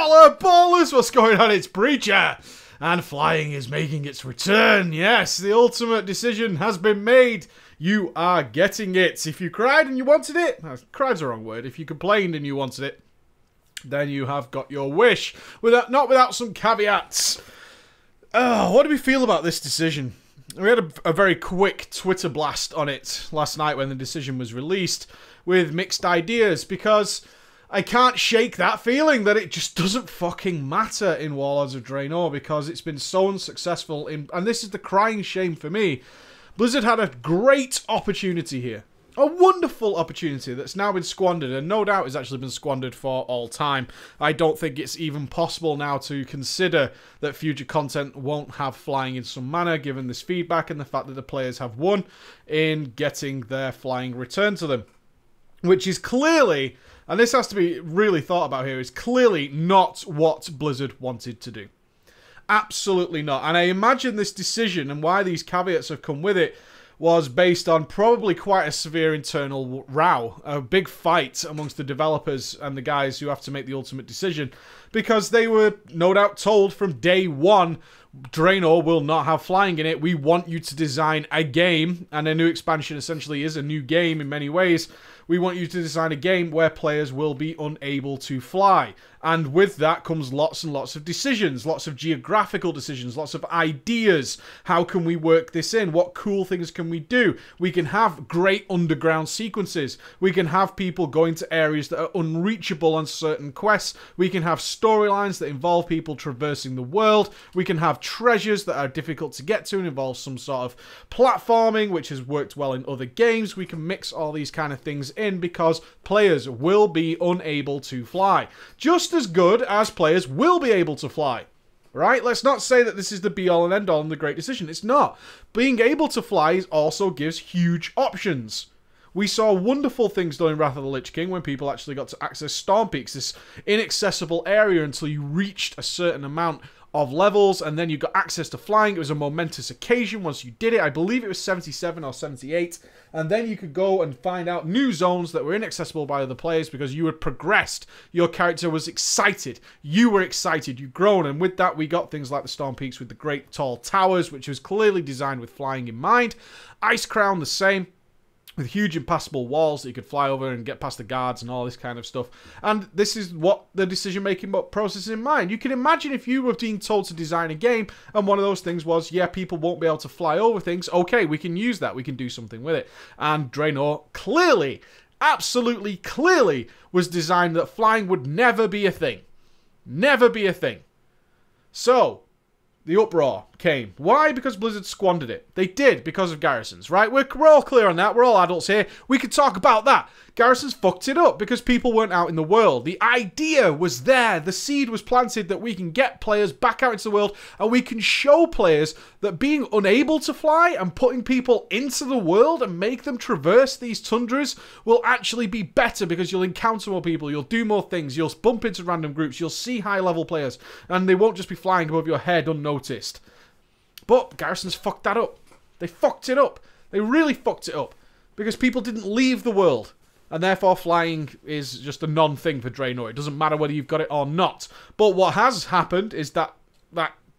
Ballers, what's going on? It's Preacher. And flying is making its return. Yes, the ultimate decision has been made. You are getting it. If you cried and you wanted it, cried's the wrong word. If you complained and you wanted it, then you have got your wish. Not without some caveats. What do we feel about this decision? We had a very quick Twitter blast on it last night when the decision was released with mixed ideas, because I can't shake that feeling that it just doesn't fucking matter in Warlords of Draenor, because it's been so unsuccessful and this is the crying shame for me. Blizzard had a great opportunity here. A wonderful opportunity that's now been squandered, and no doubt has actually been squandered for all time. I don't think it's even possible now to consider that future content won't have flying in some manner, given this feedback and the fact that the players have won in getting their flying returned to them. Which is clearly, and this has to be really thought about here, is clearly not what Blizzard wanted to do. Absolutely not. And I imagine this decision and why these caveats have come with it was based on probably quite a severe internal row, a big fight amongst the developers and the guys who have to make the ultimate decision, because they were no doubt told from day one, Draenor will not have flying in it. We want you to design a game, and a new expansion essentially is a new game in many ways. We want you to design a game where players will be unable to fly. And with that comes lots and lots of decisions, lots of geographical decisions, lots of ideas. How can we work this in? What cool things can we do? We can have great underground sequences. We can have people going to areas that are unreachable on certain quests. We can have storylines that involve people traversing the world. We can have treasures that are difficult to get to and involve some sort of platforming, which has worked well in other games. We can mix all these kind of things in because players will be unable to fly. Just as good as players will be able to fly. Right? Let's not say that this is the be-all and end-all and the great decision. It's not. Being able to fly also gives huge options. We saw wonderful things done in Wrath of the Lich King when people actually got to access Storm Peaks, this inaccessible area until you reached a certain amount of levels, and then you got access to flying. It was a momentous occasion once you did it. I believe it was 77 or 78, and then you could go and find out new zones that were inaccessible by other players because you had progressed. Your character was excited. You were excited. You'd grown, and with that we got things like the Storm Peaks with the great tall towers, which was clearly designed with flying in mind. Ice Crown the same, with huge impassable walls that you could fly over and get past the guards and all this kind of stuff. And this is what the decision-making process is in mind. You can imagine if you were being told to design a game and one of those things was, yeah, people won't be able to fly over things. Okay, we can use that. We can do something with it. And Draenor clearly, absolutely clearly, was designed that flying would never be a thing. Never be a thing. So the uproar came. Why? Because Blizzard squandered it. They did, because of Garrisons, right? We're all clear on that. We're all adults here. We could talk about that. Garrisons fucked it up because people weren't out in the world. The idea was there. The seed was planted that we can get players back out into the world and we can show players that being unable to fly and putting people into the world and make them traverse these tundras will actually be better because you'll encounter more people, you'll do more things, you'll bump into random groups, you'll see high-level players, and they won't just be flying above your head unnoticed. But Garrisons fucked that up. They fucked it up. They really fucked it up because people didn't leave the world. And therefore flying is just a non-thing for Draenor. It doesn't matter whether you've got it or not. But what has happened is that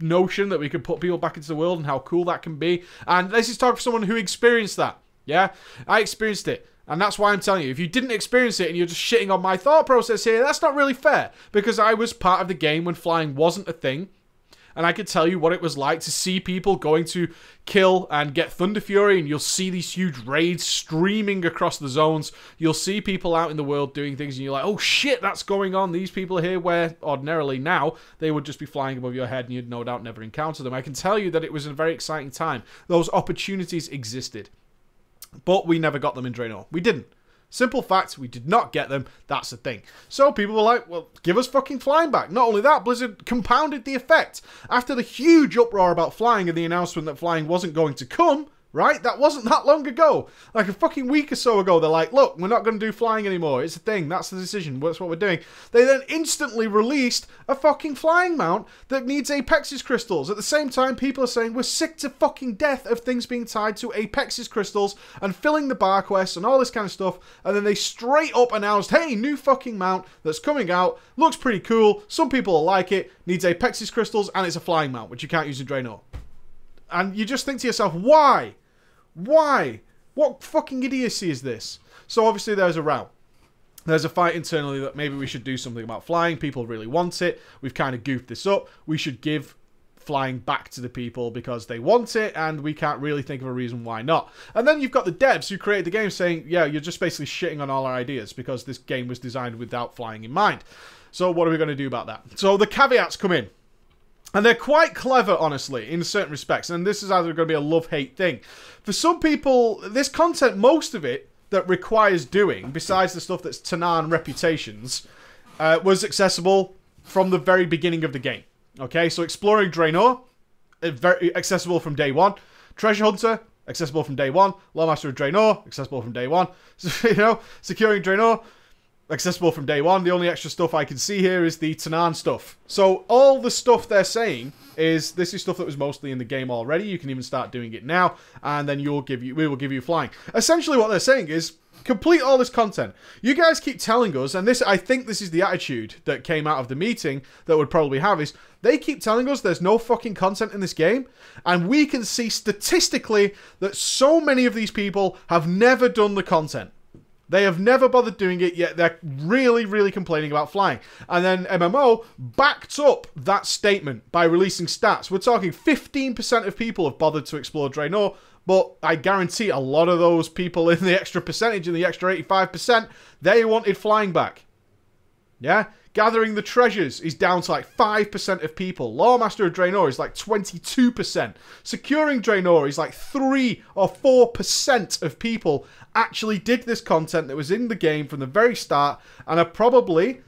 notion that we can put people back into the world and how cool that can be. And this is talking for someone who experienced that. Yeah? I experienced it. And that's why I'm telling you, if you didn't experience it and you're just shitting on my thought process here, that's not really fair. Because I was part of the game when flying wasn't a thing. And I could tell you what it was like to see people going to kill and get Thunder Fury, and you'll see these huge raids streaming across the zones. You'll see people out in the world doing things, and you're like, oh shit, that's going on. These people are here, where ordinarily now they would just be flying above your head and you'd no doubt never encounter them. I can tell you that it was a very exciting time. Those opportunities existed. But we never got them in Draenor. We didn't. Simple fact, we did not get them. That's the thing. So people were like, well, give us fucking flying back. Not only that, Blizzard compounded the effect. After the huge uproar about flying and the announcement that flying wasn't going to come, right? That wasn't that long ago. Like a fucking week or so ago, they're like, look, we're not going to do flying anymore. It's a thing. That's the decision. That's what we're doing. They then instantly released a fucking flying mount that needs Apexis crystals. At the same time, people are saying we're sick to fucking death of things being tied to Apexis crystals and filling the bar quests and all this kind of stuff. And then they straight up announced, hey, new fucking mount that's coming out. Looks pretty cool. Some people will like it. Needs Apexis crystals and it's a flying mount, which you can't use in Draenor. And you just think to yourself, why? Why? What fucking idiocy is this? So obviously there's a row. There's a fight internally that maybe we should do something about flying. People really want it. We've kind of goofed this up. We should give flying back to the people because they want it and we can't really think of a reason why not. And then you've got the devs who created the game saying, yeah, you're just basically shitting on all our ideas because this game was designed without flying in mind. So what are we going to do about that? So the caveats come in. And they're quite clever, honestly, in certain respects. And this is either going to be a love-hate thing. For some people, this content, most of it that requires doing, besides the stuff that's Tanaan reputations, was accessible from the very beginning of the game. Okay, so exploring Draenor, very accessible from day one. Treasure Hunter, accessible from day one. Lawmaster of Draenor, accessible from day one. So, you know, securing Draenor, accessible from day one. The only extra stuff I can see here is the Tanaan stuff. So all the stuff they're saying is this is stuff that was mostly in the game already. You can even start doing it now, and then we will give you flying. Essentially, what they're saying is complete all this content. You guys keep telling us, and this I think this is the attitude that came out of the meeting that would probably have is they keep telling us there's no fucking content in this game, and we can see statistically that so many of these people have never done the content. They have never bothered doing it, yet they're really, really complaining about flying. And then MMO backed up that statement by releasing stats. We're talking 15% of people have bothered to explore Draenor, but I guarantee a lot of those people in the extra percentage, in the extra 85%, they wanted flying back. Yeah? Gathering the treasures is down to like 5% of people. Lawmaster of Draenor is like 22%. Securing Draenor is like 3 or 4% of people actually did this content that was in the game from the very start and are probably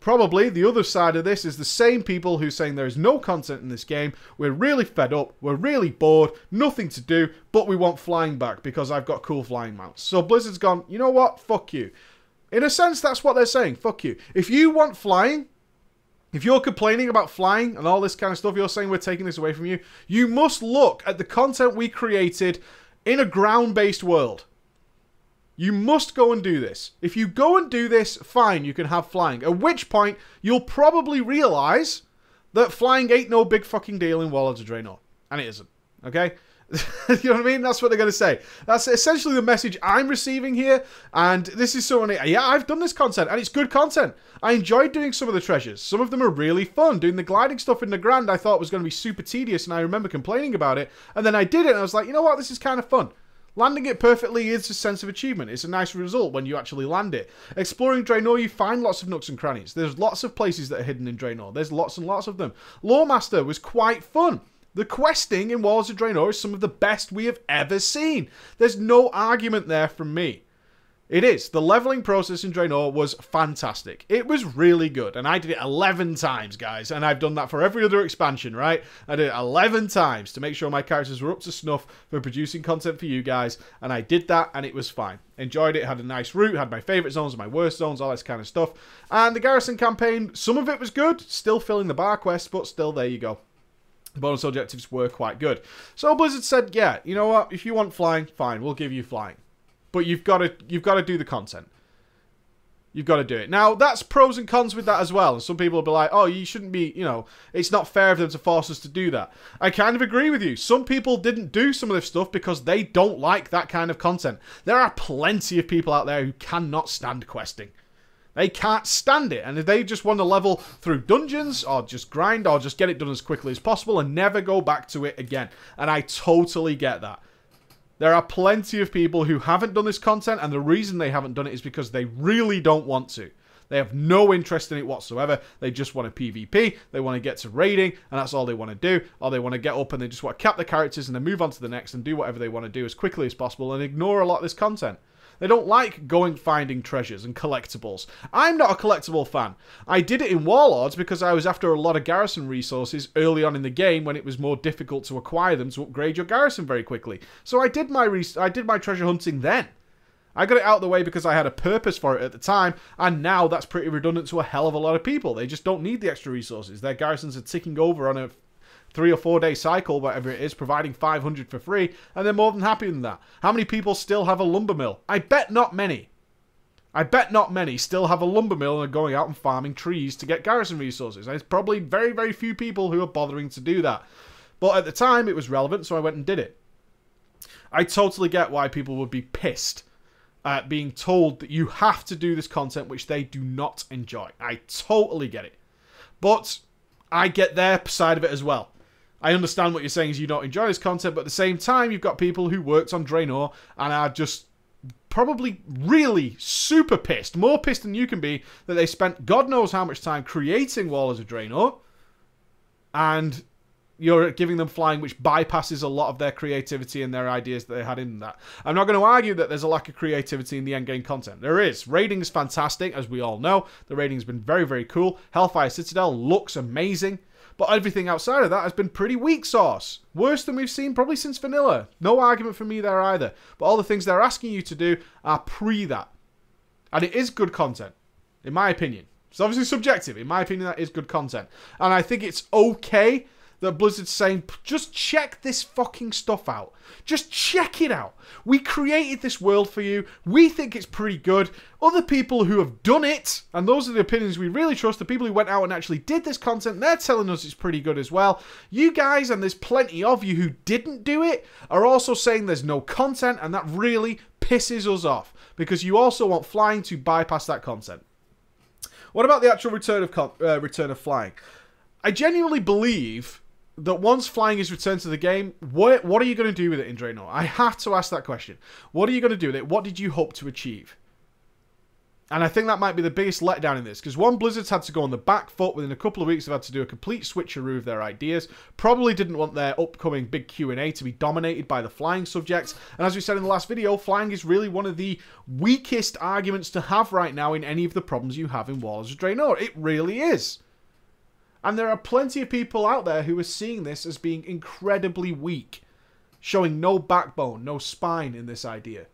the other side of this is the same people who are saying there is no content in this game. We're really fed up. We're really bored. Nothing to do, but we want flying back because I've got cool flying mounts. So Blizzard's gone, you know what? Fuck you. In a sense, that's what they're saying. Fuck you. If you want flying, if you're complaining about flying and all this kind of stuff, you're saying we're taking this away from you, you must look at the content we created in a ground-based world. You must go and do this. If you go and do this, fine, you can have flying. At which point, you'll probably realize that flying ain't no big fucking deal in Warlords of Draenor. And it isn't. Okay? You know what I mean? That's what they're going to say. That's essentially the message I'm receiving here. And this is someone, yeah, I've done this content and it's good content. I enjoyed doing some of the treasures. Some of them are really fun. Doing the gliding stuff in the Grand I thought was going to be super tedious and I remember complaining about it. And then I did it and I was like, you know what? This is kind of fun. Landing it perfectly is a sense of achievement. It's a nice result when you actually land it. Exploring Draenor, you find lots of nooks and crannies. There's lots of places that are hidden in Draenor. There's lots and lots of them. Lawmaster was quite fun. The questing in Warlords of Draenor is some of the best we have ever seen. There's no argument there from me. It is. The leveling process in Draenor was fantastic. It was really good. And I did it 11 times, guys. And I've done that for every other expansion, right? I did it 11 times to make sure my characters were up to snuff for producing content for you guys. And I did that and it was fine. Enjoyed it. Had a nice route. Had my favourite zones, my worst zones, all this kind of stuff. And the Garrison campaign, some of it was good. Still filling the bar quest, but still there you go. The bonus objectives were quite good. So Blizzard said, yeah, you know what? If you want flying, fine. We'll give you flying. But you've got to do the content. You've got to do it. Now, that's pros and cons with that as well. And some people will be like, oh, you shouldn't be, you know, it's not fair of them to force us to do that. I kind of agree with you. Some people didn't do some of this stuff because they don't like that kind of content. There are plenty of people out there who cannot stand questing. They can't stand it. And if they just want to level through dungeons or just grind or just get it done as quickly as possible and never go back to it again. And I totally get that. There are plenty of people who haven't done this content, and the reason they haven't done it is because they really don't want to. They have no interest in it whatsoever. They just want to PvP, they want to get to raiding, and that's all they want to do. Or they want to get up and they just want to cap the characters and then move on to the next and do whatever they want to do as quickly as possible and ignore a lot of this content. They don't like going finding treasures and collectibles. I'm not a collectible fan. I did it in Warlords because I was after a lot of garrison resources early on in the game when it was more difficult to acquire them to upgrade your garrison very quickly. So I did my treasure hunting then. I got it out of the way because I had a purpose for it at the time, and now that's pretty redundant to a hell of a lot of people. They just don't need the extra resources. Their garrisons are ticking over on a 3 or 4 day cycle, whatever it is, providing 500 for free, and they're more than happy with that. How many people still have a lumber mill? I bet not many. I bet not many still have a lumber mill and are going out and farming trees to get garrison resources. There's probably very, very few people who are bothering to do that. But at the time, it was relevant, so I went and did it. I totally get why people would be pissed at being told that you have to do this content which they do not enjoy. I totally get it. But I get their side of it as well. I understand what you're saying is you don't enjoy this content, but at the same time, you've got people who worked on Draenor and are just probably really super pissed, more pissed than you can be, that they spent God knows how much time creating Warlords of Draenor, and you're giving them flying, which bypasses a lot of their creativity and their ideas that they had in that. I'm not going to argue that there's a lack of creativity in the endgame content. There is. Raiding is fantastic, as we all know. The raiding has been very, very cool. Hellfire Citadel looks amazing. But everything outside of that has been pretty weak sauce. Worse than we've seen probably since vanilla. No argument for me there either. But all the things they're asking you to do are pre that. And it is good content, in my opinion. It's obviously subjective. In my opinion, that is good content. And I think it's okay that Blizzard's saying, just check this fucking stuff out. Just check it out. We created this world for you. We think it's pretty good. Other people who have done it, and those are the opinions we really trust, the people who went out and actually did this content, they're telling us it's pretty good as well. You guys, and there's plenty of you who didn't do it, are also saying there's no content, and that really pisses us off, because you also want flying to bypass that content. What about the actual return of flying? I genuinely believe that once flying is returned to the game, what are you going to do with it in Draenor? I have to ask that question. What are you going to do with it? What did you hope to achieve? And I think that might be the biggest letdown in this, because one, Blizzard's had to go on the back foot. Within a couple of weeks, they've had to do a complete switcheroo of their ideas. Probably didn't want their upcoming big Q&A to be dominated by the flying subjects. And as we said in the last video, flying is really one of the weakest arguments to have right now in any of the problems you have in Warlords of Draenor. It really is. And there are plenty of people out there who are seeing this as being incredibly weak, showing no backbone, no spine in this idea.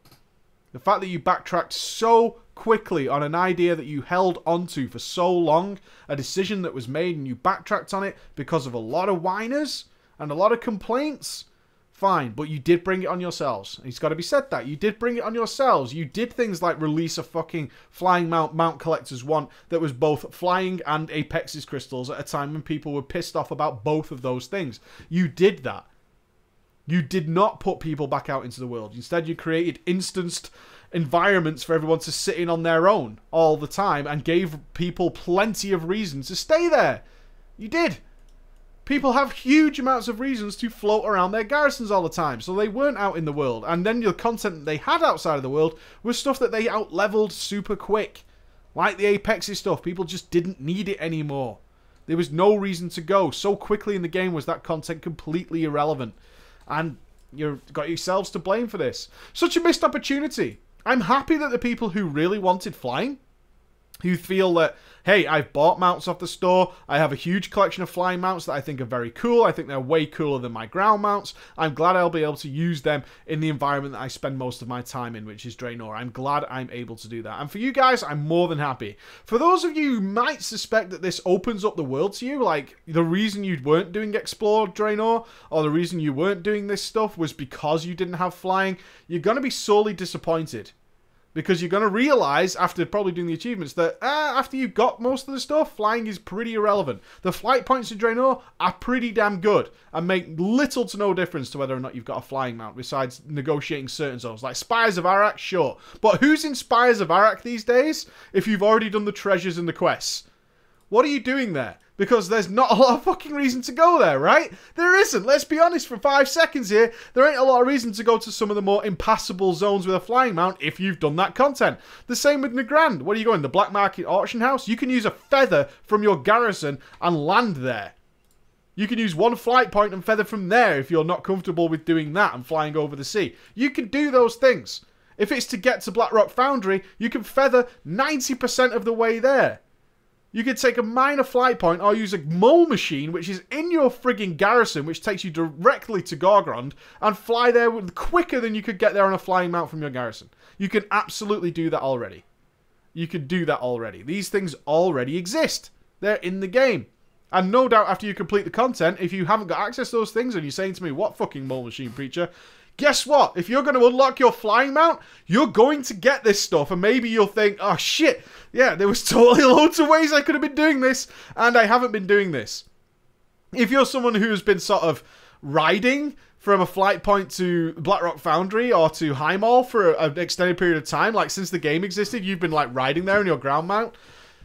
The fact that you backtracked so quickly on an idea that you held onto for so long, a decision that was made and you backtracked on it because of a lot of whiners and a lot of complaints, fine, but you did bring it on yourselves. It's got to be said that. You did bring it on yourselves. You did things like release a fucking flying mount collectors one that was both flying and Apex's crystals at a time when people were pissed off about both of those things. You did that. You did not put people back out into the world. Instead, you created instanced environments for everyone to sit in on their own all the time and gave people plenty of reasons to stay there. You did. People have huge amounts of reasons to float around their garrisons all the time, so they weren't out in the world. And then the content that they had outside of the world was stuff that they out-leveled super quick. Like the Apex's stuff, people just didn't need it anymore. There was no reason to go. So quickly in the game was that content completely irrelevant. And you've got yourselves to blame for this. Such a missed opportunity. I'm happy that the people who really wanted flying, who feel that, hey, I've bought mounts off the store, I have a huge collection of flying mounts that I think are very cool, I think they're way cooler than my ground mounts, I'm glad I'll be able to use them in the environment that I spend most of my time in, which is Draenor. I'm glad I'm able to do that. And for you guys, I'm more than happy. For those of you who might suspect that this opens up the world to you, like the reason you weren't doing Explore Draenor, or the reason you weren't doing this stuff was because you didn't have flying, you're going to be sorely disappointed. Because you're going to realise, after probably doing the achievements, that after you've got most of the stuff, flying is pretty irrelevant. The flight points in Draenor are pretty damn good and make little to no difference to whether or not you've got a flying mount, besides negotiating certain zones. Like Spires of Arak, sure. But who's in Spires of Arak these days if you've already done the treasures and the quests? What are you doing there? Because there's not a lot of fucking reason to go there, right? There isn't. Let's be honest for 5 seconds here. There ain't a lot of reason to go to some of the more impassable zones with a flying mount if you've done that content. The same with Nagrand. What are you going? The Black Market Auction House? You can use a feather from your garrison and land there. You can use one flight point and feather from there if you're not comfortable with doing that and flying over the sea. You can do those things. If it's to get to Blackrock Foundry, you can feather 90% of the way there. You could take a minor flight point or use a mole machine, which is in your frigging garrison, which takes you directly to Gorgrond, and fly there quicker than you could get there on a flying mount from your garrison. You can absolutely do that already. You could do that already. These things already exist. They're in the game. And no doubt after you complete the content, if you haven't got access to those things and you're saying to me, what fucking mole machine, preacher? Guess what? If you're going to unlock your flying mount, you're going to get this stuff. And maybe you'll think, oh shit, yeah, there was totally loads of ways I could have been doing this. And I haven't been doing this. If you're someone who's been sort of riding from a flight point to Blackrock Foundry or to Highmall for an extended period of time, like since the game existed, you've been like riding there in your ground mount.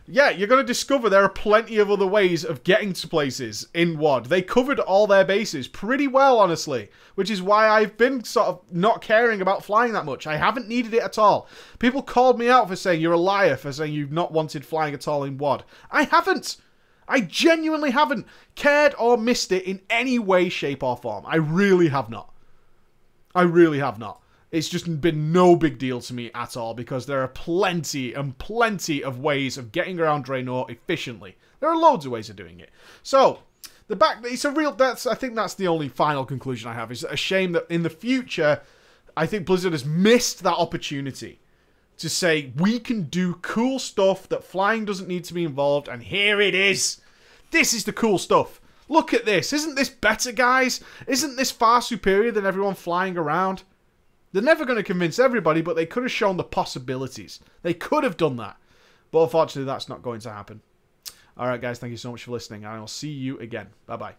Yeah, you're going to discover there are plenty of other ways of getting to places in WoD. They covered all their bases pretty well, honestly, which is why I've been sort of not caring about flying that much. I haven't needed it at all. People called me out for saying you're a liar, for saying you've not wanted flying at all in WoD. I haven't. I genuinely haven't cared or missed it in any way, shape, or form. I really have not. I really have not. It's just been no big deal to me at all because there are plenty and plenty of ways of getting around Draenor efficiently. There are loads of ways of doing it. So, I think that's the only final conclusion I have. It's a shame that in the future, I think Blizzard has missed that opportunity to say, we can do cool stuff that flying doesn't need to be involved, and here it is. This is the cool stuff. Look at this. Isn't this better, guys? Isn't this far superior than everyone flying around? They're never going to convince everybody, but they could have shown the possibilities. They could have done that. But unfortunately, that's not going to happen. Alright, guys, thank you so much for listening, and I'll see you again. Bye-bye.